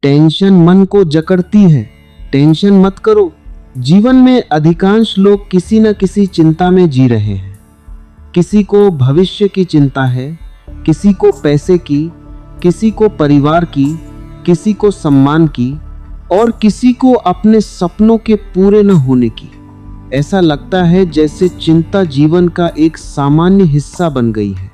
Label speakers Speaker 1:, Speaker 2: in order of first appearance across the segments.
Speaker 1: Tension मन को जकड़ती है। टेंशन मत करो। जीवन में अधिकांश लोग किसी न किसी चिंता में जी रहे हैं। किसी को भविष्य की चिंता है, किसी को पैसे की, किसी को परिवार की, किसी को सम्मान की और किसी को अपने सपनों के पूरे न होने की। ऐसा लगता है जैसे चिंता जीवन का एक सामान्य हिस्सा बन गई है।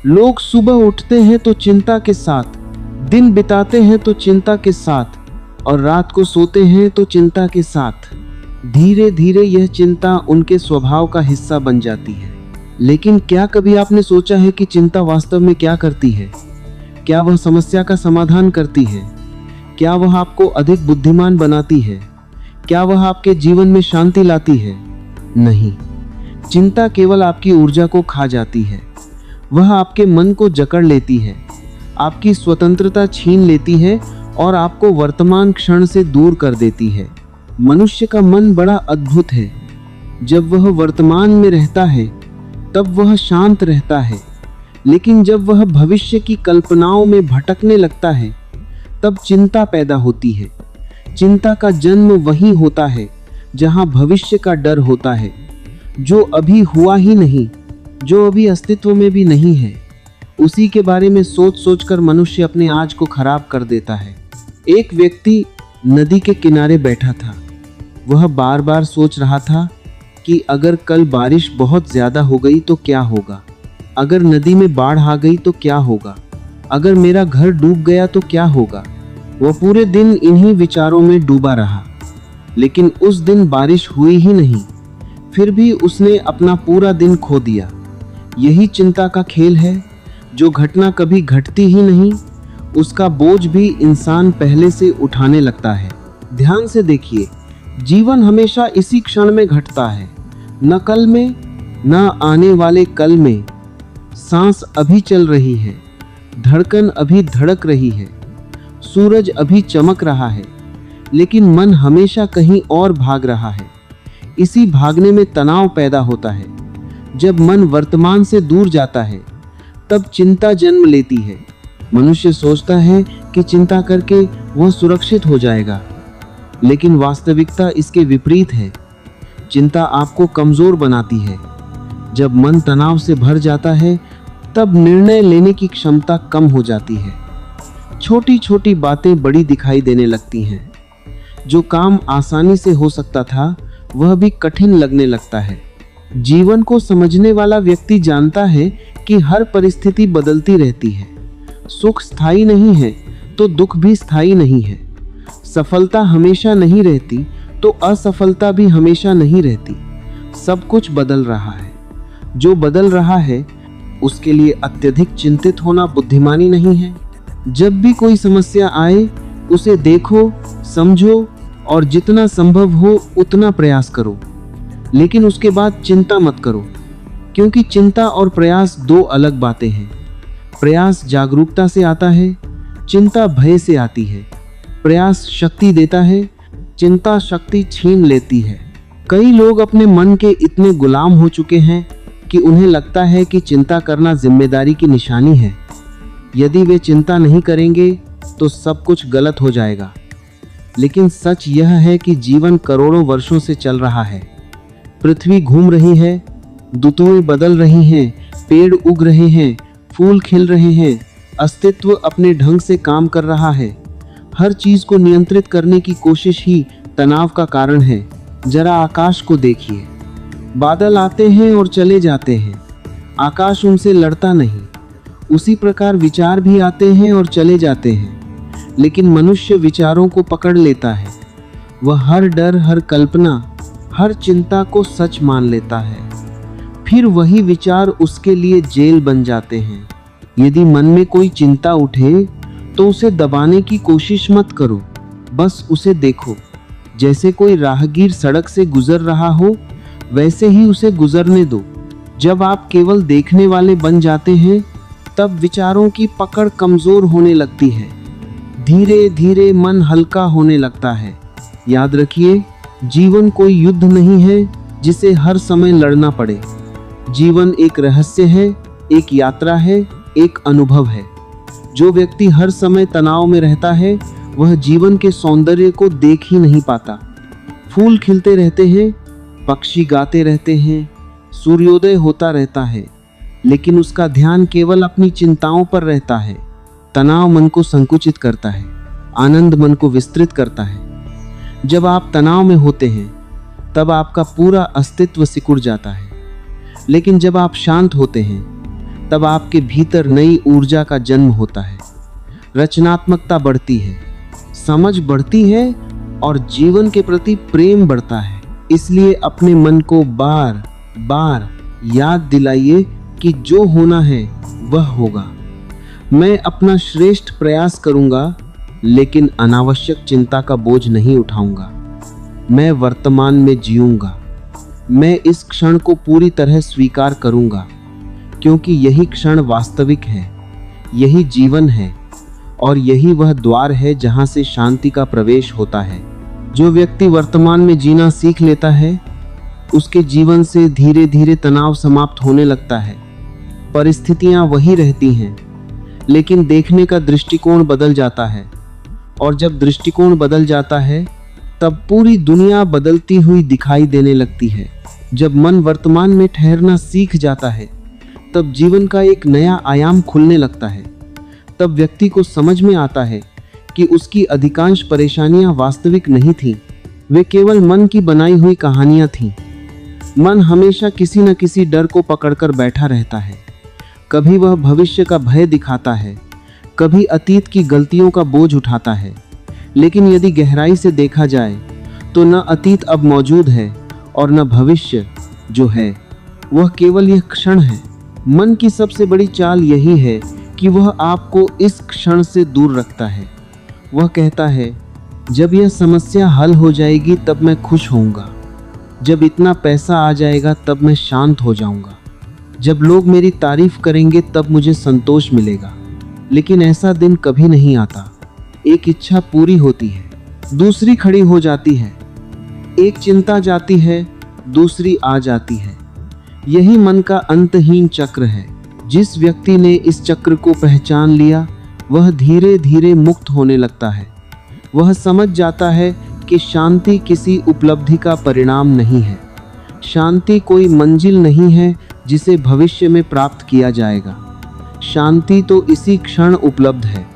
Speaker 1: लोग सुबह उठते हैं तो चिंता के साथ, दिन बिताते हैं तो चिंता के साथ और रात को सोते हैं तो चिंता के साथ। धीरे धीरे यह चिंता उनके स्वभाव का हिस्सा बन जाती है। लेकिन क्या कभी आपने सोचा है कि चिंता वास्तव में क्या करती है? क्या वह समस्या का समाधान करती है? क्या वह आपको अधिक बुद्धिमान बनाती है? क्या वह आपके जीवन में शांति लाती है? नहीं, चिंता केवल आपकी ऊर्जा को खा जाती है। वह आपके मन को जकड़ लेती है, आपकी स्वतंत्रता छीन लेती है और आपको वर्तमान क्षण से दूर कर देती है। मनुष्य का मन बड़ा अद्भुत है। जब वह वर्तमान में रहता है तब वह शांत रहता है, लेकिन जब वह भविष्य की कल्पनाओं में भटकने लगता है तब चिंता पैदा होती है। चिंता का जन्म वहीं होता है जहां भविष्य का डर होता है, जो अभी हुआ ही नहीं, जो अभी अस्तित्व में भी नहीं है। उसी के बारे में सोच सोचकर मनुष्य अपने आज को खराब कर देता है। एक व्यक्ति नदी के किनारे बैठा था। वह बार बार सोच रहा था कि अगर कल बारिश बहुत ज्यादा हो गई तो क्या होगा, अगर नदी में बाढ़ आ गई तो क्या होगा, अगर मेरा घर डूब गया तो क्या होगा। वह पूरे दिन इन्हीं विचारों में डूबा रहा, लेकिन उस दिन बारिश हुई ही नहीं। फिर भी उसने अपना पूरा दिन खो दिया। यही चिंता का खेल है। जो घटना कभी घटती ही नहीं, उसका बोझ भी इंसान पहले से उठाने लगता है। ध्यान से देखिए, जीवन हमेशा इसी क्षण में घटता है, न कल में, न आने वाले कल में। सांस अभी चल रही है, धड़कन अभी धड़क रही है, सूरज अभी चमक रहा है, लेकिन मन हमेशा कहीं और भाग रहा है। इसी भागने में तनाव पैदा होता है। जब मन वर्तमान से दूर जाता है तब चिंता जन्म लेती है। मनुष्य सोचता है कि चिंता करके वह सुरक्षित हो जाएगा, लेकिन वास्तविकता इसके विपरीत है। चिंता आपको कमजोर बनाती है। जब मन तनाव से भर जाता है तब निर्णय लेने की क्षमता कम हो जाती है। छोटी छोटी बातें बड़ी दिखाई देने लगती हैं। जो काम आसानी से हो सकता था वह भी कठिन लगने लगता है। जीवन को समझने वाला व्यक्ति जानता है कि हर परिस्थिति बदलती रहती है। सुख स्थायी नहीं है तो दुख भी स्थायी नहीं है। सफलता हमेशा नहीं रहती तो असफलता भी हमेशा नहीं रहती। सब कुछ बदल रहा है। जो बदल रहा है उसके लिए अत्यधिक चिंतित होना बुद्धिमानी नहीं है। जब भी कोई समस्या आए उसे देखो, समझो और जितना संभव हो उतना प्रयास करो, लेकिन उसके बाद चिंता मत करो, क्योंकि चिंता और प्रयास दो अलग बातें हैं। प्रयास जागरूकता से आता है, चिंता भय से आती है। प्रयास शक्ति देता है, चिंता शक्ति छीन लेती है। कई लोग अपने मन के इतने गुलाम हो चुके हैं कि उन्हें लगता है कि चिंता करना जिम्मेदारी की निशानी है। यदि वे चिंता नहीं करेंगे तो सब कुछ गलत हो जाएगा। लेकिन सच यह है कि जीवन करोड़ों वर्षों से चल रहा है। पृथ्वी घूम रही है, ऋतुएं बदल रही हैं, पेड़ उग रहे हैं, फूल खिल रहे हैं, अस्तित्व अपने ढंग से काम कर रहा है। हर चीज को नियंत्रित करने की कोशिश ही तनाव का कारण है। जरा आकाश को देखिए, बादल आते हैं और चले जाते हैं, आकाश उनसे लड़ता नहीं। उसी प्रकार विचार भी आते हैं और चले जाते हैं, लेकिन मनुष्य विचारों को पकड़ लेता है। वह हर डर, हर कल्पना, हर चिंता को सच मान लेता है। फिर वही विचार उसके लिए जेल बन जाते हैं। यदि मन में कोई चिंता उठे तो उसे दबाने की कोशिश मत करो, बस उसे देखो। जैसे कोई राहगीर सड़क से गुजर रहा हो वैसे ही उसे गुजरने दो। जब आप केवल देखने वाले बन जाते हैं तब विचारों की पकड़ कमजोर होने लगती है। धीरे धीरे मन हल्का होने लगता है। याद रखिए, जीवन कोई युद्ध नहीं है जिसे हर समय लड़ना पड़े। जीवन एक रहस्य है, एक यात्रा है, एक अनुभव है। जो व्यक्ति हर समय तनाव में रहता है वह जीवन के सौंदर्य को देख ही नहीं पाता। फूल खिलते रहते हैं, पक्षी गाते रहते हैं, सूर्योदय होता रहता है, लेकिन उसका ध्यान केवल अपनी चिंताओं पर रहता है। तनाव मन को संकुचित करता है, आनंद मन को विस्तृत करता है। जब आप तनाव में होते हैं तब आपका पूरा अस्तित्व सिकुड़ जाता है, लेकिन जब आप शांत होते हैं तब आपके भीतर नई ऊर्जा का जन्म होता है। रचनात्मकता बढ़ती है, समझ बढ़ती है और जीवन के प्रति प्रेम बढ़ता है। इसलिए अपने मन को बार बार याद दिलाइए कि जो होना है वह होगा। मैं अपना श्रेष्ठ प्रयास करूंगा, लेकिन अनावश्यक चिंता का बोझ नहीं उठाऊंगा। मैं वर्तमान में जीऊंगा। मैं इस क्षण को पूरी तरह स्वीकार करूंगा, क्योंकि यही क्षण वास्तविक है, यही जीवन है और यही वह द्वार है जहां से शांति का प्रवेश होता है। जो व्यक्ति वर्तमान में जीना सीख लेता है, उसके जीवन से धीरे धीरे तनाव समाप्त होने लगता है। परिस्थितियां वही रहती हैं, लेकिन देखने का दृष्टिकोण बदल जाता है, और जब दृष्टिकोण बदल जाता है तब पूरी दुनिया बदलती हुई दिखाई देने लगती है। जब मन वर्तमान में ठहरना सीख जाता है तब जीवन का एक नया आयाम खुलने लगता है। तब व्यक्ति को समझ में आता है कि उसकी अधिकांश परेशानियां वास्तविक नहीं थीं, वे केवल मन की बनाई हुई कहानियां थीं। मन हमेशा किसी न किसी डर को पकड़कर बैठा रहता है। कभी वह भविष्य का भय दिखाता है, कभी अतीत की गलतियों का बोझ उठाता है। लेकिन यदि गहराई से देखा जाए तो न अतीत अब मौजूद है और न भविष्य जो है वह केवल यह क्षण है। मन की सबसे बड़ी चाल यही है कि वह आपको इस क्षण से दूर रखता है। वह कहता है, जब यह समस्या हल हो जाएगी तब मैं खुश होऊंगा, जब इतना पैसा आ जाएगा तब मैं शांत हो जाऊंगा, जब लोग मेरी तारीफ करेंगे तब मुझे संतोष मिलेगा। लेकिन ऐसा दिन कभी नहीं आता। एक इच्छा पूरी होती है, दूसरी खड़ी हो जाती है। एक चिंता जाती है, दूसरी आ जाती है। यही मन का अंतहीन चक्र है। जिस व्यक्ति ने इस चक्र को पहचान लिया वह धीरे धीरे मुक्त होने लगता है। वह समझ जाता है कि शांति किसी उपलब्धि का परिणाम नहीं है। शांति कोई मंजिल नहीं है जिसे भविष्य में प्राप्त किया जाएगा। शांति तो इसी क्षण उपलब्ध है।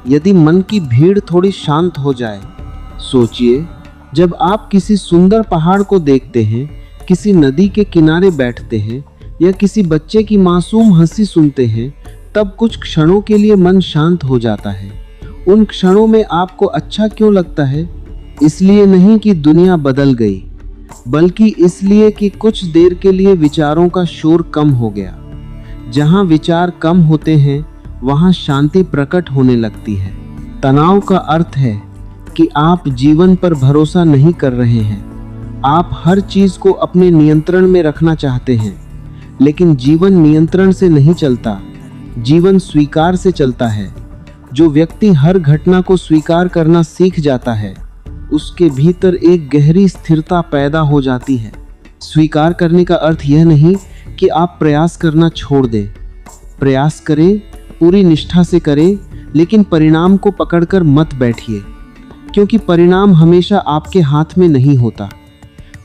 Speaker 1: यदि मन की भीड़ थोड़ी शांत हो जाए, सोचिए, जब आप किसी सुंदर पहाड़ को देखते हैं, किसी नदी के किनारे बैठते हैं या किसी बच्चे की मासूम हंसी सुनते हैं, तब कुछ क्षणों के लिए मन शांत हो जाता है। उन क्षणों में आपको अच्छा क्यों लगता है? इसलिए नहीं कि दुनिया बदल गई, बल्कि इसलिए कि कुछ देर के लिए विचारों का शोर कम हो गया। जहां विचार कम होते हैं वहां शांति प्रकट होने लगती है। तनाव का अर्थ है कि आप जीवन पर भरोसा नहीं कर रहे हैं। आप हर चीज को अपने नियंत्रण में रखना चाहते हैं, लेकिन जीवन नियंत्रण से नहीं चलता, जीवन स्वीकार से चलता है। जो व्यक्ति हर घटना को स्वीकार करना सीख जाता है, उसके भीतर एक गहरी स्थिरता पैदा हो जाती है। स्वीकार करने का अर्थ यह नहीं कि आप प्रयास करना छोड़ दें। प्रयास करें, पूरी निष्ठा से करें, लेकिन परिणाम को पकड़कर मत बैठिए, क्योंकि परिणाम हमेशा आपके हाथ में नहीं होता।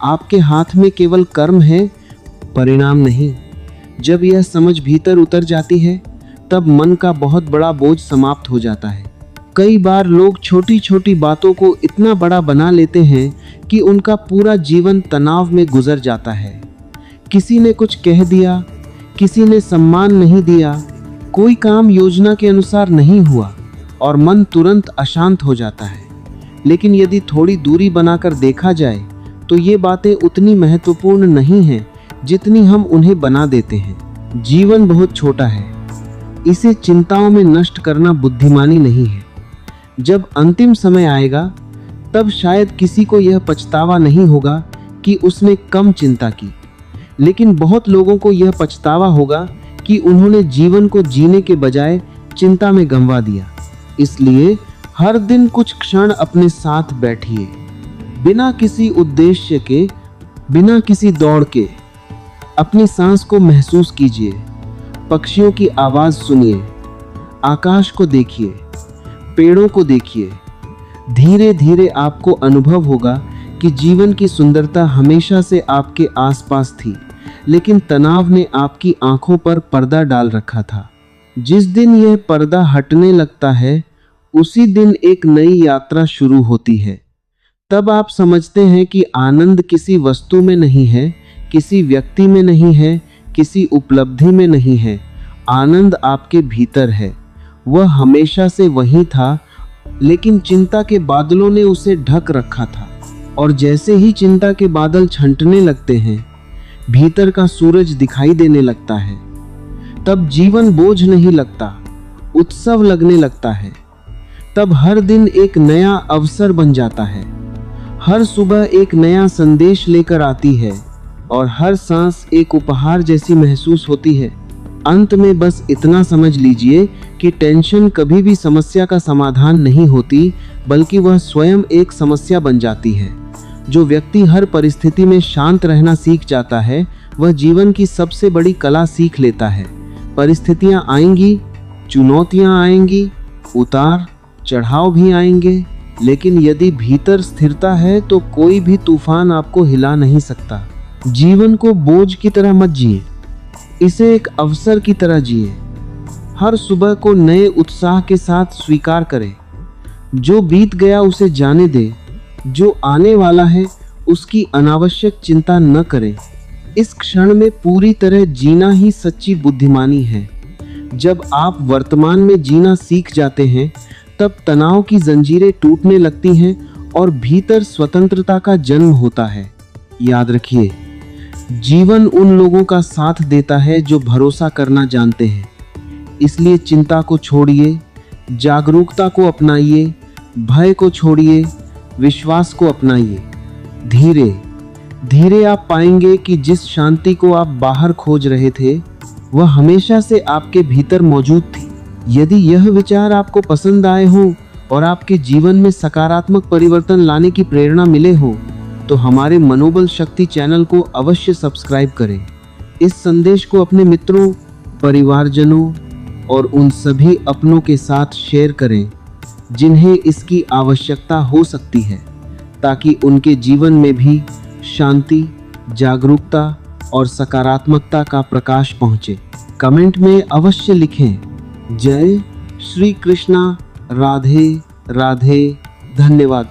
Speaker 1: आपके हाथ में केवल कर्म है, परिणाम नहीं। जब यह समझ भीतर उतर जाती है तब मन का बहुत बड़ा बोझ समाप्त हो जाता है। कई बार लोग छोटी छोटी बातों को इतना बड़ा बना लेते हैं कि उनका पूरा जीवन तनाव में गुजर जाता है। किसी ने कुछ कह दिया, किसी ने सम्मान नहीं दिया, कोई काम योजना के अनुसार नहीं हुआ और मन तुरंत अशांत हो जाता है। लेकिन यदि थोड़ी दूरी बनाकर देखा जाए तो ये बातें उतनी महत्वपूर्ण नहीं हैं जितनी हम उन्हें बना देते हैं। जीवन बहुत छोटा है, इसे चिंताओं में नष्ट करना बुद्धिमानी नहीं है। जब अंतिम समय आएगा तब शायद किसी को यह पछतावा नहीं होगा कि उसने कम चिंता की, लेकिन बहुत लोगों को यह पछतावा होगा कि उन्होंने जीवन को जीने के बजाय चिंता में गंवा दिया। इसलिए हर दिन कुछ क्षण अपने साथ बैठिए, बिना किसी उद्देश्य के, बिना किसी दौड़ के। अपनी सांस को महसूस कीजिए, पक्षियों की आवाज सुनिए, आकाश को देखिए, पेड़ों को देखिए, धीरे धीरे आपको अनुभव होगा कि जीवन की सुंदरता हमेशा से आपके आसपास थी, लेकिन तनाव ने आपकी आंखों पर पर्दा डाल रखा था। जिस दिन यह पर्दा हटने लगता है, उसी दिन एक नई यात्रा शुरू होती है। तब आप समझते हैं कि आनंद किसी वस्तु में नहीं है, किसी व्यक्ति में नहीं है, किसी उपलब्धि में नहीं है। आनंद आपके भीतर है। वह हमेशा से वही था, लेकिन चिंता के बादलों ने उसे ढक रखा था। और जैसे ही चिंता के बादल छंटने लगते हैं, भीतर का सूरज दिखाई देने लगता है। तब जीवन बोझ नहीं लगता, उत्सव लगने लगता है। तब हर दिन एक नया अवसर बन जाता है। हर सुबह एक नया संदेश लेकर आती है और हर सांस एक उपहार जैसी महसूस होती है। अंत में बस इतना समझ लीजिए कि टेंशन कभी भी समस्या का समाधान नहीं होती, बल्कि वह स्वयं एक समस्या बन जाती है। जो व्यक्ति हर परिस्थिति में शांत रहना सीख जाता है, वह जीवन की सबसे बड़ी कला सीख लेता है। परिस्थितियां आएंगी, चुनौतियां आएंगी, उतार चढ़ाव भी आएंगे, लेकिन यदि भीतर स्थिरता है तो कोई भी तूफान आपको हिला नहीं सकता। जीवन को बोझ की तरह मत जिए, इसे एक अवसर की तरह जिए। हर सुबह को नए उत्साह के साथ स्वीकार करें। जो बीत गया उसे जाने दे, जो आने वाला है उसकी अनावश्यक चिंता न करें। इस क्षण में पूरी तरह जीना ही सच्ची बुद्धिमानी है। जब आप वर्तमान में जीना सीख जाते हैं, तब तनाव की जंजीरें टूटने लगती हैं और भीतर स्वतंत्रता का जन्म होता है। याद रखिए, जीवन उन लोगों का साथ देता है जो भरोसा करना जानते हैं। इसलिए चिंता को छोड़िए, जागरूकता को अपनाइए, भय को छोड़िए, विश्वास को अपनाइए। धीरे धीरे आप पाएंगे कि जिस शांति को आप बाहर खोज रहे थे, वह हमेशा से आपके भीतर मौजूद थी। यदि यह विचार आपको पसंद आए हो और आपके जीवन में सकारात्मक परिवर्तन लाने की प्रेरणा मिले हो, तो हमारे मनोबल शक्ति चैनल को अवश्य सब्सक्राइब करें। इस संदेश को अपने मित्रों, परिवारजनों और उन सभी अपनों के साथ शेयर करें जिन्हें इसकी आवश्यकता हो सकती है, ताकि उनके जीवन में भी शांति, जागरूकता और सकारात्मकता का प्रकाश पहुंचे। कमेंट में अवश्य लिखें, जय श्री कृष्णा, राधे राधे। धन्यवाद।